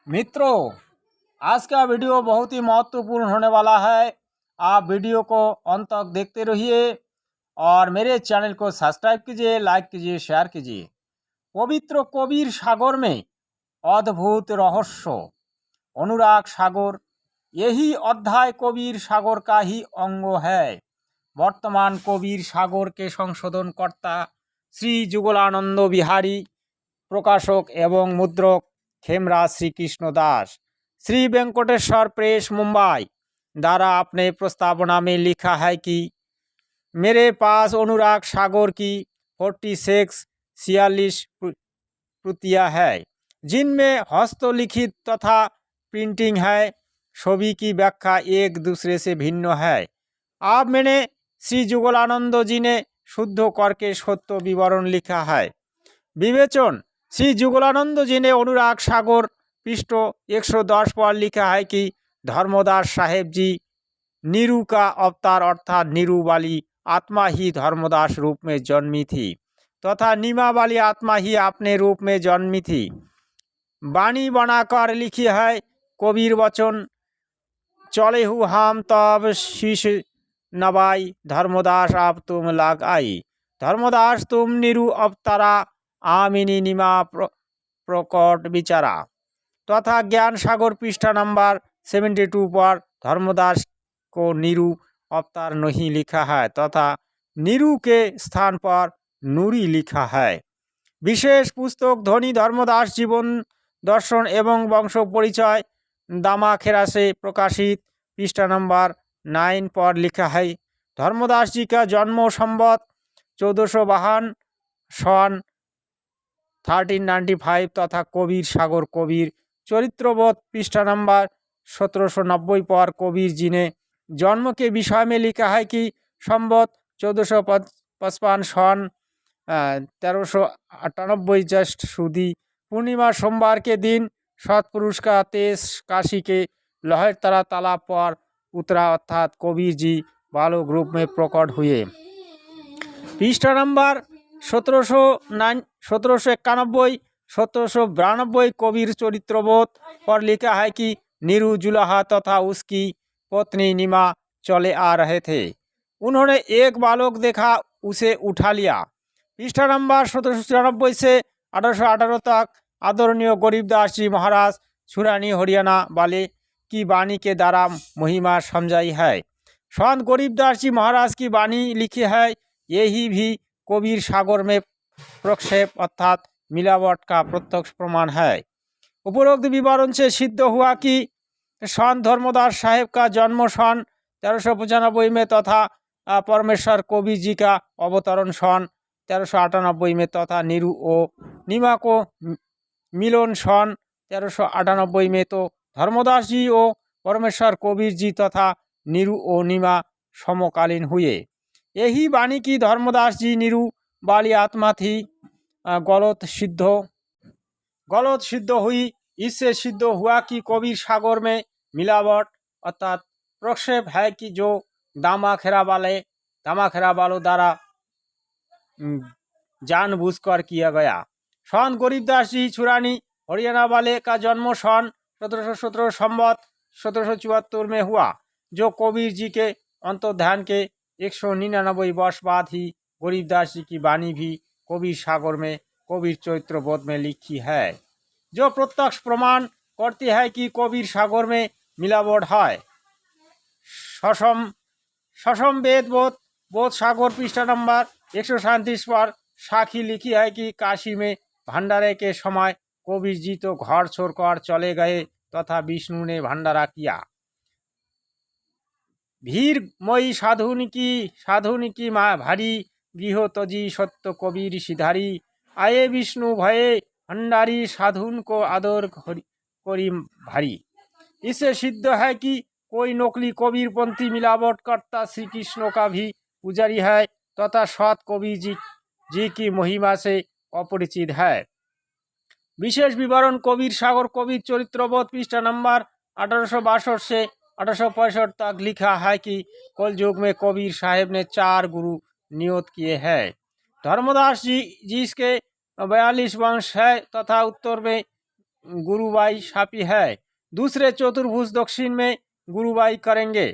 मित्रों, आज का वीडियो बहुत ही महत्वपूर्ण होने वाला है। आप वीडियो को अंत तक देखते रहिए और मेरे चैनल को सब्सक्राइब कीजिए, लाइक कीजिए, शेयर कीजिए। पवित्र कबीर सागर में अद्भुत रहस्य, अनुराग सागर, यही अध्याय कबीर सागर का ही अंग है। वर्तमान कबीर सागर के संशोधनकर्ता श्री जुगलानंद बिहारी, प्रकाशक एवं मुद्रक खेमराज श्री कृष्ण दास, श्री वेंकटेश्वर प्रेस मुंबई द्वारा अपने प्रस्तावना में लिखा है कि मेरे पास अनुराग सागर की 46 प्रतियां है, जिनमें हस्तलिखित तथा प्रिंटिंग है। छवि की व्याख्या एक दूसरे से भिन्न है। अब मैंने श्री जुगलानंद जी ने शुद्ध करके सत्य विवरण लिखा है। विवेचन: श्री जुगलानंद जी ने अनुराग सागर पृष्ठ 110 पर लिखा है कि धर्मदास साहेब जी नीरू का अवतार अर्थात नीरू वाली आत्मा ही धर्मदास रूप में जन्मी थी तथा नीमा वाली आत्मा ही अपने रूप में जन्मी थी। वाणी बनाकर लिखी है कबीर वचन, चले हु हम तब शीश नवाई, धर्मदास अब तुम लाग आई। धर्मदास तुम नीरू अवतारा, आमिनी निमा प्रकट विचारा। तथा ज्ञान सागर पृष्ठा नंबर 72 पर धर्मदास को नीरू अवतार नहीं लिखा है तथा नीरू के स्थान पर नूरी लिखा है। विशेष पुस्तक ध्वनि धर्मदास जीवन दर्शन एवं वंश परिचय दामाखेरा से प्रकाशित पृष्ठा नंबर 9 पर लिखा है धर्मदास जी का जन्म संवत 1452 सन 1395 तथा कबीर सागर कबीर चरित्रबोध पृष्ठा नंबर 1790 पर कबीर जी ने जन्म के विषय में लिखा है कि संवत 1455 सन 1398 ज्येष्ठ सुदी पूर्णिमा सोमवार के दिन सतपुरुष का तेज काशी के लहरतरा तालाब पर उतरा अर्थात कबीर जी बालक रूप में प्रकट हुए। पृष्ठा नंबर 1791 1792 कबीर चरित्रबोध पर लिखा है कि नीरू जुलाहा तथा उसकी पत्नी नीमा चले आ रहे थे। उन्होंने एक बालक देखा, उसे उठा लिया। पृष्ठा नंबर 1794 से 1818 तक आदरणीय गरीबदास जी महाराज छुरानी हरियाणा वाले की वाणी के द्वारा महिमा समझाई है। संत गरीबदास जी महाराज की वाणी लिखी है, यही भी कबीर सागर में प्रक्षेप अर्थात मिलावट का प्रत्यक्ष प्रमाण है। उपरोक्त विवरण से सिद्ध हुआ कि संत धर्मदास साहेब का जन्म सन 1395 में तथा परमेश्वर कबीर जी का अवतरण सन 1398 में तथा नीरू और नीमा को मिलन सन 1398 में, तो धर्मदास जी और परमेश्वर कबीर जी तथा नीरू और नीमा समकालीन हुए। यही वाणी की धर्मदास जी नीरू वाली आत्मा थी गलत सिद्ध हुई। इससे सिद्ध हुआ कि कबीर सागर में मिलावट अर्थात प्रक्षेप है कि जो दामाखेरा वालों द्वारा जानबूझकर किया गया। संत गरीबदास जी छुरानी हरियाणा वाले का जन्म सन 1717 संवत 1774 में हुआ, जो कबीर जी के अंतर्ध्यान के 199 वर्ष बाद ही गरीबदास जी की वाणी भी कबीर सागर में कबीर चरित्रबोध में लिखी है, जो प्रत्यक्ष प्रमाण करती है कि कबीर सागर में मिलावट है। ससम वेद बोध सागर पृष्ठा नंबर 137 पर साखी लिखी है कि काशी में भंडारे के समय कबीर जी तो घर छोड़कर चले गए तथा विष्णु ने भंडारा किया। भीड़ मई साधुनी की माँ भारी गृह तजी सत्य कबीर सिधारी, आए विष्णु भये भंडारी साधुन को आदर करी भारी। इससे सिद्ध है कि कोई नकली कबीरपंथी मिलावट करता श्री कृष्ण का भी पुजारी है तथा सत कबीर जी की महिमा से अपरिचित है। विशेष विवरण कबीर सागर कबीर चरित्रबोध पृष्ठा नंबर 1862 से 1865 तक लिखा है कि कल युग में कबीर साहेब ने 4 गुरु नियुक्त किए हैं। धर्मदास जी जिसके 42 वंश है तथा उत्तर में गुरुबाई छापी है। दूसरे चतुर्भुज दक्षिण में गुरुबाई करेंगे।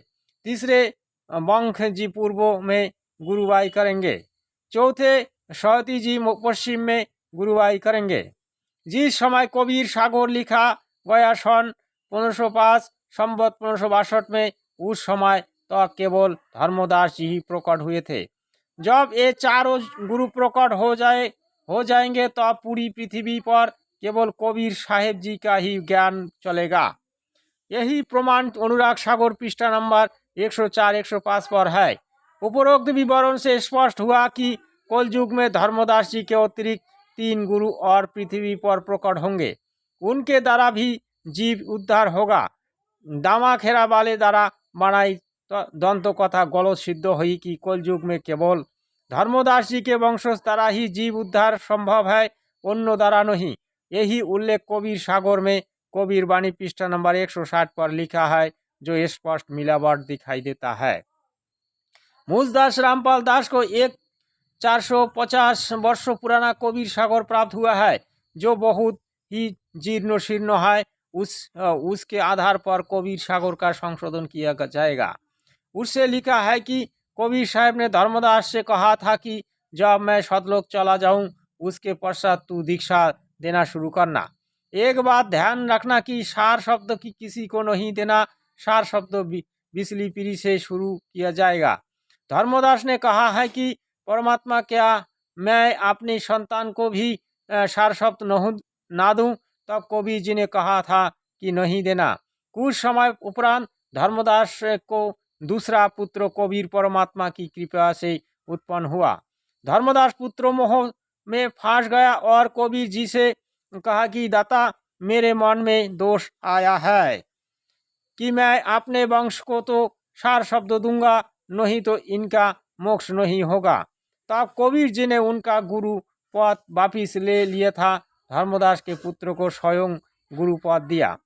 तीसरे वंश जी पूर्व में गुरुबाई करेंगे। चौथे सौती जी पश्चिम में गुरुबाई करेंगे। जिस समय कबीर सागर लिखा गया सन 1505 संवत 1562 में, उस समय तो केवल धर्मदास जी ही प्रकट हुए थे। जब ये चारों गुरु प्रकट हो जाएंगे तो पूरी पृथ्वी पर केवल कबीर साहेब जी का ही ज्ञान चलेगा। यही प्रमाण अनुराग सागर पृष्ठा नंबर 104-105 पर है। उपरोक्त विवरण से स्पष्ट हुआ कि कलयुग में धर्मदास जी के अतिरिक्त 3 गुरु और पृथ्वी पर प्रकट होंगे। उनके द्वारा भी जीव उद्धार होगा। दामा खेरा वाले द्वारा बनाई दंत कथा गलत सिद्ध हुई कि कलयुग में केवल धर्मदास जी के वंशज द्वारा ही जीव उद्धार संभव है, अन्य द्वारा नहीं। यही उल्लेख कबीर सागर में कबीर वाणी पृष्ठा नंबर 160 पर लिखा है, जो स्पष्ट मिलावट दिखाई देता है। मुझदास रामपाल दास को एक 450 वर्षों पुराना कबीर सागर प्राप्त हुआ है, जो बहुत ही जीर्ण शीर्ण है। उसके आधार पर कबीर सागर का संशोधन किया जाएगा। उससे लिखा है कि कबीर साहब ने धर्मदास से कहा था कि जब मैं सतलोक चला जाऊं, उसके पश्चात तू दीक्षा देना शुरू करना। एक बात ध्यान रखना कि सार शब्द की किसी को नहीं देना। सार शब्द बिसली पीढ़ी से शुरू किया जाएगा। धर्मदास ने कहा है कि परमात्मा क्या मैं अपनी संतान को भी सार शब्द ना दूं? तब कबीर जी ने कहा था कि नहीं देना। कुछ समय उपरांत धर्मदास को दूसरा पुत्र कबीर परमात्मा की कृपा से उत्पन्न हुआ। धर्मदास पुत्र मोह में फंस गया और कबीर जी से कहा कि दाता, मेरे मन में दोष आया है कि मैं अपने वंश को तो सार शब्द दूंगा, नहीं तो इनका मोक्ष नहीं होगा। तब कबीर जी ने उनका गुरु पद वापिस ले लिया था। धर्मदास के पुत्र को स्वयं गुरु पद दिया।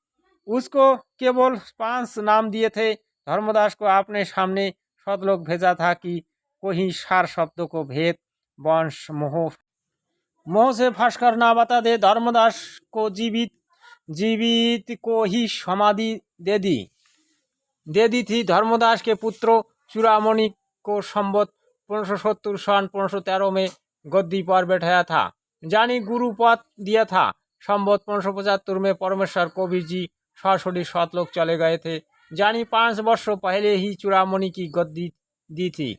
उसको केवल 5 नाम दिए थे। धर्मदास को अपने सामने सतलोक भेजा था कि कोई सार शब्द को भेद वंश मोह से फंस कर ना बता दे। धर्मदास को जीवित को ही समाधि दे दी थी। धर्मदास के पुत्र चूड़ामणि को संवत 1570 सन 1513 में गद्दी पर बैठाया था, जानी गुरु पद दिया था। संवत 1575 में परमेश्वर कबीर जी सरासरी सतलोक चले गए थे, जानी 5 वर्षों पहले ही चूड़ामणि की गद्दी दी थी।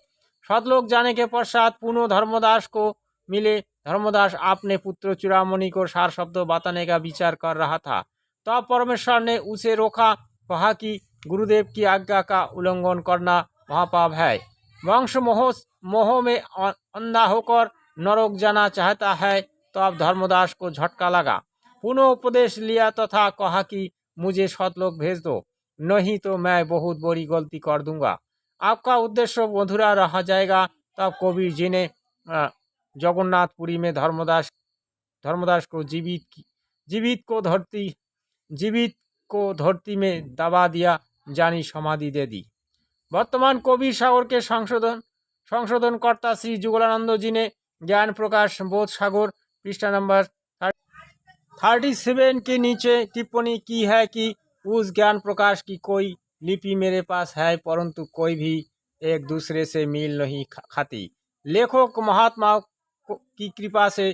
सतलोक जाने के पश्चात पुनः धर्मदास को मिले। धर्मदास अपने पुत्र चूड़ामणि को सार शब्द बताने का विचार कर रहा था। तब परमेश्वर ने उसे रोका, कहा कि गुरुदेव की आज्ञा का उल्लंघन करना महापाप है। वंश मोह में अंधा होकर नरक जाना चाहता है। तो अब धर्मदास को झटका लगा। पुनः उपदेश लिया तथा कहा कि मुझे सतलोक भेज दो, नहीं तो मैं बहुत बड़ी गलती कर दूंगा। आपका उद्देश्य मधुरा रह जाएगा। तब कबीर जी ने जगन्नाथपुरी में धर्मदास को जीवित को धरती में दबा दिया, जानी समाधि दे दी। वर्तमान कबीर सागर के संशोधनकर्ता श्री जुगलानंद जी ने ज्ञान प्रकाश बोध सागर पृष्ठा नंबर 37 के नीचे टिप्पणी की है कि उस ज्ञान प्रकाश की कोई लिपि मेरे पास है, परंतु कोई भी एक दूसरे से मेल नहीं खाती। लेखक महात्मा की कृपा से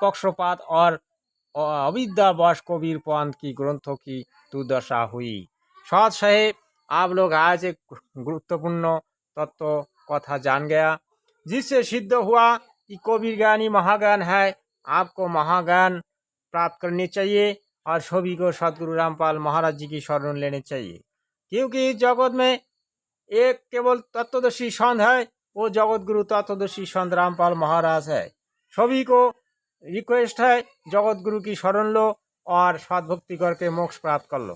पक्षपात और अविद्यावश कबीर पंथ की ग्रंथों की दुर्दशा हुई। साथ सहे आप लोग आज एक गुरुत्वपूर्ण तत्व कथा जान गया, जिससे सिद्ध हुआ कि कबीर ज्ञानी महाज्ञान है। आपको महाज्ञान प्राप्त करनी चाहिए और सभी को सदगुरु रामपाल महाराज जी की शरण लेनी चाहिए, क्योंकि जगत में एक केवल तत्वदर्शी संत है, वो जगत गुरु तत्वदर्शी संत रामपाल महाराज है। सभी को रिक्वेस्ट है, जगत गुरु की शरण लो और सद्भक्ति करके मोक्ष प्राप्त कर लो।